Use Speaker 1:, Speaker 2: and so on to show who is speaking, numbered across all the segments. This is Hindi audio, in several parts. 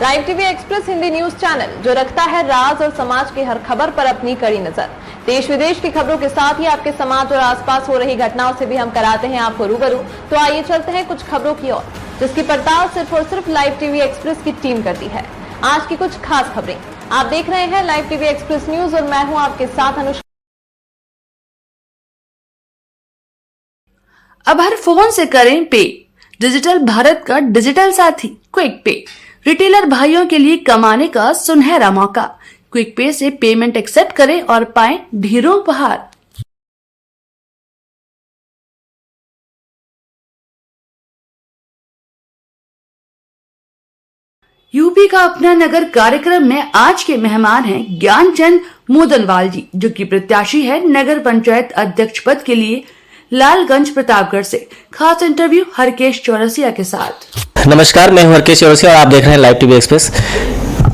Speaker 1: Live TV express Hindi news channel जो रखता है राज और समाज की हर खबर पर अपनी कड़ी नजर। देश विदेश की खबरों के साथ ही आपके समाज और आसपास हो रही घटनाओं से भी हम कराते हैं आपको रूबरू। तो आइए चलते हैं कुछ खबरों की ओर, जिसकी पड़ताल सिर्फ और सिर्फ लाइव टीवी एक्सप्रेस की टीम करती है। आज की कुछ खास खबरें आप देख रहे हैं लाइव टीवी एक्सप्रेस न्यूज और मैं हूं आपके साथ अनुष्का।
Speaker 2: अब हर फोन से करें पे। डिजिटल भारत का डिजिटल साथी क्विक पे रिटेलर भाइयों के लिए कमाने का सुनहरा मौका। क्विक पे से पेमेंट एक्सेप्ट करें और पाएं ढेरों उपहार। यूपी का अपना नगर कार्यक्रम में आज के मेहमान हैं ज्ञानचंद मोदनवाल जी, जो कि प्रत्याशी है नगर पंचायत अध्यक्ष पद के लिए लालगंज प्रतापगढ़ से। खास इंटरव्यू हरकेश चौरसिया के साथ।
Speaker 3: नमस्कार, मैं हूं हरकेश चौरसिया और आप देख रहे हैं लाइव टीवी एक्सप्रेस।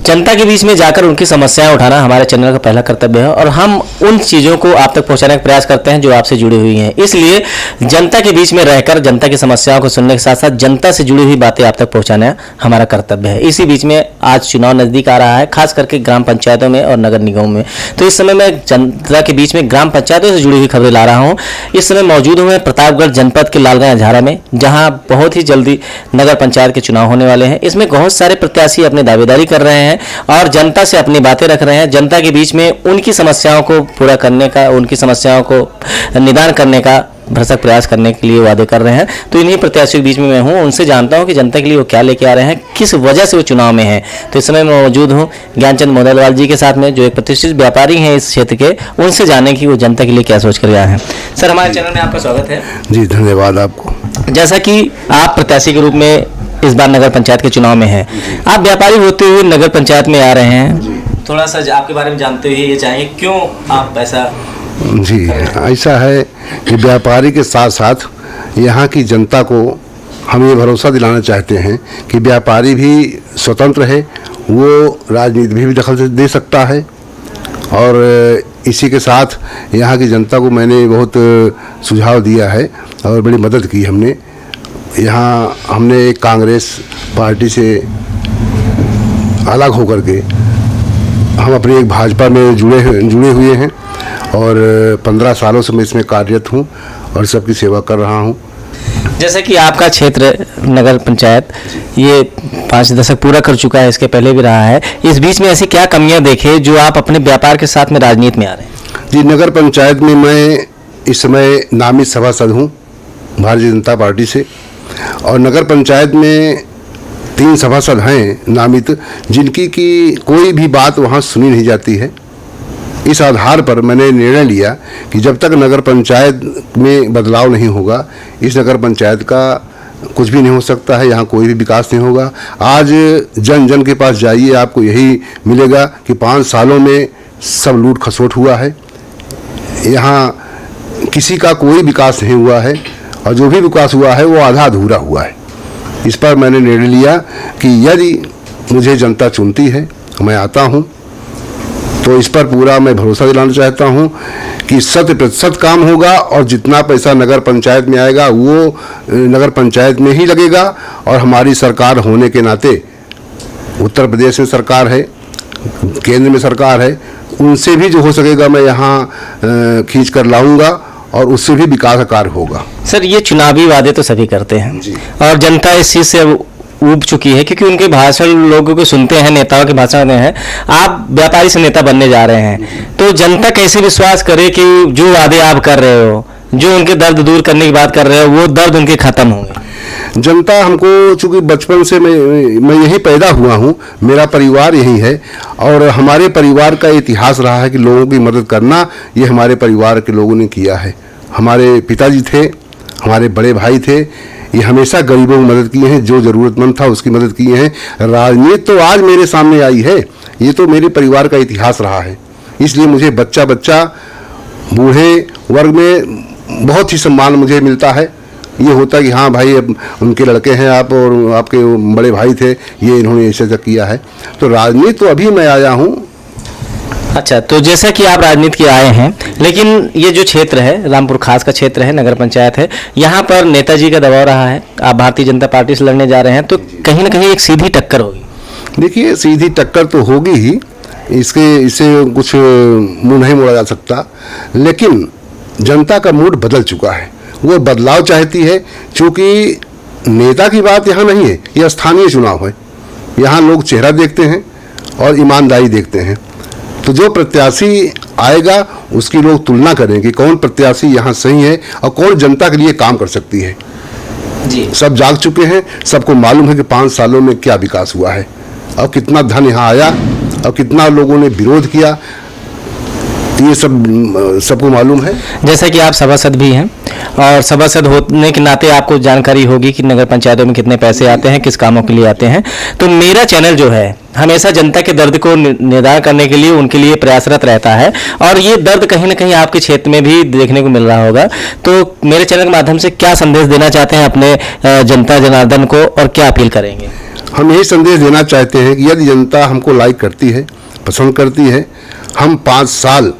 Speaker 3: जनता के बीच में जाकर उनकी समस्याएं उठाना हमारे चैनल का पहला कर्तव्य है और हम उन चीज़ों को आप तक पहुंचाने का प्रयास करते हैं जो आपसे जुड़ी हुई हैं। इसलिए जनता के बीच में रहकर जनता की समस्याओं को सुनने के साथ साथ जनता से जुड़ी हुई बातें आप तक पहुंचाना हमारा कर्तव्य है। इसी बीच में आज चुनाव नज़दीक आ रहा है, खास करके ग्राम पंचायतों में और नगर निगमों में। तो इस समय मैं जनता के बीच में ग्राम पंचायतों से जुड़ी हुई खबरें ला रहा हूँ। इस समय मौजूद हूँ मैं प्रतापगढ़ जनपद के लालगंज अझारा में, जहाँ बहुत ही जल्दी नगर पंचायत के चुनाव होने वाले हैं। इसमें बहुत सारे प्रत्याशी अपनी दावेदारी कर रहे हैं और जनता से अपनी बातें रख रहे हैं। जनता के बीच में उनकी समस्याओं को पूरा करने का, उनकी समस्याओं को निदान करने का भरसक प्रयास करने के लिए वादे कर रहे हैं। तो इन्हीं प्रत्याशियों के बीच में मैं हूं, उनसे जानता हूं कि जनता के लिए वो क्या लेके आ रहे हैं, किस वजह से वो चुनाव में हैं। तो इस समय मैं मौजूद हूं ज्ञानचंद मोदनवाल जी के साथ में, जो एक प्रतिष्ठित व्यापारी हैं इस क्षेत्र के। उनसे जाने की वो जनता के लिए क्या सोच कर आए हैं। सर, हमारे चैनल में आपका स्वागत है।
Speaker 4: जी, धन्यवाद आपको।
Speaker 3: जैसा कि आप प्रत्याशी के रूप में इस बार नगर पंचायत के चुनाव में हैं, आप व्यापारी होते हुए नगर पंचायत में आ रहे हैं, थोड़ा सा आपके बारे में जानते हुए ये चाहेंगे क्यों आप ऐसा।
Speaker 4: जी, ऐसा है कि व्यापारी के साथ साथ यहाँ की जनता को हम ये भरोसा दिलाना चाहते हैं कि व्यापारी भी स्वतंत्र है, वो राजनीति में भी दखल दे सकता है। और इसी के साथ यहाँ की जनता को मैंने बहुत सुझाव दिया है और बड़ी मदद की हमने। यहाँ हमने एक कांग्रेस पार्टी से अलग होकर के हम अपनी एक भाजपा में जुड़े हुए हैं और 15 सालों से मैं इसमें कार्यरत हूँ और सबकी सेवा कर रहा हूँ।
Speaker 3: जैसे कि आपका क्षेत्र नगर पंचायत ये 5 दशक पूरा कर चुका है, इसके पहले भी रहा है। इस बीच में ऐसी क्या कमियां देखे जो आप अपने व्यापार के साथ में राजनीति में आ रहे हैं?
Speaker 4: जी, नगर पंचायत में मैं इस समय नामित सभासद हूँ भारतीय जनता पार्टी से और नगर पंचायत में 3 सभासद हैं नामित, जिनकी की कोई भी बात वहाँ सुनी नहीं जाती है। इस आधार पर मैंने निर्णय लिया कि जब तक नगर पंचायत में बदलाव नहीं होगा, इस नगर पंचायत का कुछ भी नहीं हो सकता है, यहाँ कोई भी विकास नहीं होगा। आज जन जन के पास जाइए, आपको यही मिलेगा कि 5 सालों में सब लूट खसोट हुआ है, यहाँ किसी का कोई विकास नहीं हुआ है और जो भी विकास हुआ है वो आधा अधूरा हुआ है। इस पर मैंने निर्णय लिया कि यदि मुझे जनता चुनती है, मैं आता हूँ, तो इस पर पूरा मैं भरोसा दिलाना चाहता हूँ कि 100% काम होगा और जितना पैसा नगर पंचायत में आएगा वो नगर पंचायत में ही लगेगा। और हमारी सरकार होने के नाते, उत्तर प्रदेश में सरकार है, केंद्र में सरकार है, उनसे भी जो हो सकेगा मैं यहाँ खींच कर लाऊंगा और उससे भी विकास कार्य होगा।
Speaker 3: सर, ये चुनावी वादे तो सभी करते हैं और जनता इस चीज़ से ऊब चुकी है क्योंकि उनके भाषण लोगों को सुनते हैं, नेताओं के भाषण हैं। आप व्यापारी से नेता बनने जा रहे हैं, तो जनता कैसे विश्वास करे कि जो वादे आप कर रहे हो, जो उनके दर्द दूर करने की बात कर रहे हो, वो दर्द उनके खत्म होंगे?
Speaker 4: जनता हमको, चूँकि बचपन से मैं यहीं पैदा हुआ हूँ, मेरा परिवार यहीं है और हमारे परिवार का इतिहास रहा है कि लोगों की मदद करना, ये हमारे परिवार के लोगों ने किया है। हमारे पिताजी थे, हमारे बड़े भाई थे, ये हमेशा गरीबों की मदद किए हैं, जो ज़रूरतमंद था उसकी मदद किए हैं। राजनीति तो आज मेरे सामने आई है, ये तो मेरे परिवार का इतिहास रहा है। इसलिए मुझे बच्चा बूढ़े वर्ग में बहुत ही सम्मान मुझे मिलता है। ये होता कि हाँ भाई, अब उनके लड़के हैं आप और आपके बड़े भाई थे, ये इन्होंने ऐसे किया है। तो राजनीति तो अभी मैं आया हूँ।
Speaker 3: अच्छा, तो जैसा कि आप राजनीति के आए हैं, लेकिन ये जो क्षेत्र है रामपुर खास का क्षेत्र है, नगर पंचायत है, यहाँ पर नेताजी का दबाव रहा है, आप भारतीय जनता पार्टी से लड़ने जा रहे हैं, तो कहीं ना कहीं एक सीधी टक्कर होगी।
Speaker 4: देखिए, सीधी टक्कर तो होगी ही, इससे कुछ मुंह नहीं मोड़ा जा सकता, लेकिन जनता का मूड बदल चुका है। वो बदलाव चाहती है, क्योंकि नेता की बात यहाँ नहीं है, यह स्थानीय चुनाव है। यहाँ लोग चेहरा देखते हैं और ईमानदारी देखते हैं। तो जो प्रत्याशी आएगा उसकी लोग तुलना करेंगे, कौन प्रत्याशी यहाँ सही है और कौन जनता के लिए काम कर सकती है।
Speaker 3: जी,
Speaker 4: सब जाग चुके हैं, सबको मालूम है कि 5 सालों में क्या विकास हुआ है और कितना धन यहाँ आया और कितना लोगों ने विरोध किया, ये सबको मालूम है।
Speaker 3: जैसा कि आप सभासद भी हैं और सभासद होने के नाते आपको जानकारी होगी कि नगर पंचायतों में कितने पैसे आते हैं, किस कामों के लिए आते हैं। तो मेरा चैनल जो है हमेशा जनता के दर्द को निदान करने के लिए उनके लिए प्रयासरत रहता है, और ये दर्द कहीं ना कहीं आपके क्षेत्र में भी देखने को मिल रहा होगा। तो मेरे चैनल के माध्यम से क्या संदेश देना चाहते हैं अपने जनता जनार्दन को, और क्या अपील करेंगे?
Speaker 4: हम यही संदेश देना चाहते हैं कि यदि जनता हमको लाइक करती है, पसंद करती है, हम 5 साल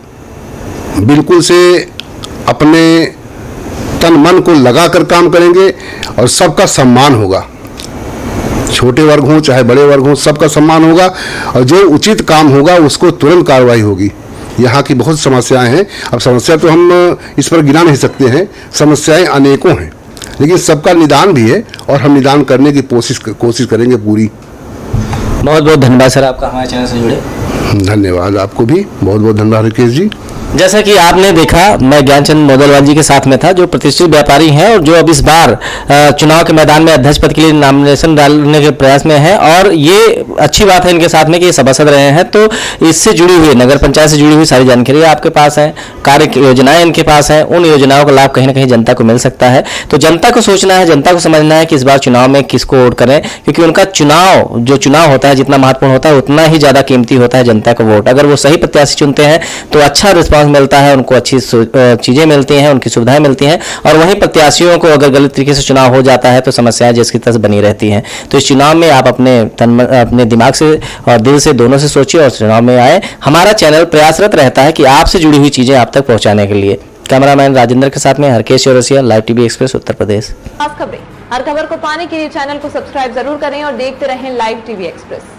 Speaker 4: बिल्कुल से अपने तन मन को लगाकर काम करेंगे और सबका सम्मान होगा। छोटे वर्ग हों चाहे बड़े वर्ग हों, सबका सम्मान होगा, और जो उचित काम होगा उसको तुरंत कार्रवाई होगी। यहाँ की बहुत समस्याएं हैं, अब समस्या तो हम इस पर गिना नहीं सकते हैं, समस्याएं अनेकों हैं, लेकिन सबका निदान भी है और हम निदान करने की कोशिश करेंगे पूरी।
Speaker 3: बहुत बहुत धन्यवाद सर आपका हमारे चैनल से जुड़े।
Speaker 4: धन्यवाद, आपको भी बहुत बहुत धन्यवाद राकेश जी।
Speaker 3: जैसा कि आपने देखा, मैं ज्ञानचंद मोदलवाल जी के साथ में था, जो प्रतिष्ठित व्यापारी हैं और जो अब इस बार चुनाव के मैदान में अध्यक्ष पद के लिए नॉमिनेशन डालने के प्रयास में है। और ये अच्छी बात है इनके साथ में कि ये सभासद रहे हैं, तो इससे जुड़ी हुई नगर पंचायत से जुड़ी हुई सारी जानकारी आपके पास है, कार्य योजनाएं इनके पास हैं, उन योजनाओं का लाभ कहीं ना कहीं जनता को मिल सकता है। तो जनता को सोचना है, जनता को समझना है कि इस बार चुनाव में किसको वोट करें, क्योंकि उनका चुनाव होता है जितना महत्वपूर्ण होता है उतना ही ज्यादा कीमती होता है जनता का वोट। अगर वो सही प्रत्याशी चुनते हैं तो अच्छा रिस्पांस मिलता है, उनको अच्छी चीजें मिलती हैं, उनकी सुविधाएं मिलती हैं। और वहीं प्रत्याशियों को अगर गलत तरीके से चुनाव हो जाता है तो समस्याएं जिसकी तरह बनी रहती हैं। तो इस चुनाव में आप अपने दिमाग से और दिल से दोनों से सोचिए और चुनाव में आए। हमारा चैनल प्रयासरत रहता है कि आपसे जुड़ी हुई चीजें आप तक पहुंचाने के लिए। कैमरामैन राजेंद्र के साथ में Harkesh Chaurasia, live TV Express, Uttar Pradesh.
Speaker 1: खास खबरें, हर खबर को पाने के लिए चैनल को सब्सक्राइब जरूर करें और देखते रहें लाइव टीवी एक्सप्रेस।